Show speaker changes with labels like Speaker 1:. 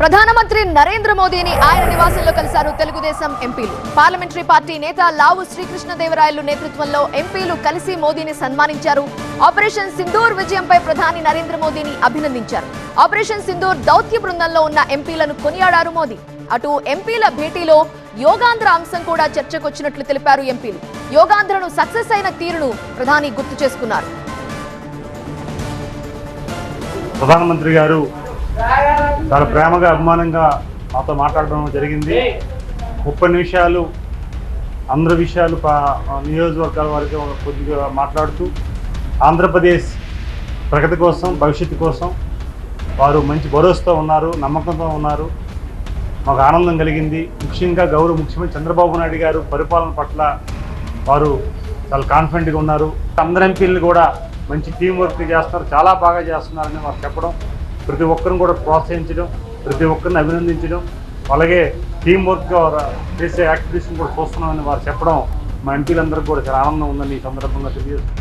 Speaker 1: ప్రధానమంత్రి నరేంద్ర మోదీని ఆయన నివాసంలో కలిశారు తెలుగుదేశం ఎంపీలు. పార్లమెంటరీ పార్టీ నేత లావు శ్రీకృష్ణదేవరాయలు నేతృత్వంలో ఎంపీలు కలిసి మోదీని సన్మానించారు. ఆపరేషన్ సింధూర్ విజయంపై ప్రధాని నరేంద్ర మోదీని అభినందించారు. ఆపరేషన్ సింధూర్ దౌత్య బృందంలో ఉన్న ఎంపీలను కొనియాడారు మోదీ. అటు ఎంపీల భేటీలో యోగాంధ్ర అంశం కూడా చర్చకొచ్చినట్లు తెలిపారు ఎంపీలు. యోగాంధ్రను సక్సెస్ అయిన తీరును ప్రధాని గుర్తు చేసుకున్నారు.
Speaker 2: ప్రధానమంత్రి గారు చాలా ప్రేమగా అభిమానంగా మాతో మాట్లాడడం జరిగింది. 30 నిమిషాలు అందరి విషయాలు నియోజకవర్గాల వారికి కొద్దిగా మాట్లాడుతూ ఆంధ్రప్రదేశ్ ప్రగతి కోసం భవిష్యత్తు కోసం వారు మంచి భరోసాతో ఉన్నారు, నమ్మకంతో ఉన్నారు. మాకు ఆనందం కలిగింది. ముఖ్యంగా గౌరవ ముఖ్యమంత్రి చంద్రబాబు నాయుడు గారు పరిపాలన పట్ల వారు చాలా కాన్ఫిడెంట్గా ఉన్నారు. అందరు ఎంపీలను కూడా మంచి టీం వర్క్ చేస్తున్నారు, చాలా బాగా చేస్తున్నారని వారు చెప్పడం, ప్రతి ఒక్కరిని కూడా ప్రోత్సహించడం, ప్రతి ఒక్కరిని అభినందించడం, అలాగే టీం వర్క్ చేసే యాక్టివిటీస్ని కూడా చూస్తున్నామని వారు చెప్పడం మా ఎంపీలందరికీ కూడా చాలా ఆనందం ఉందని ఈ సందర్భంగా తెలియజేస్తున్నారు.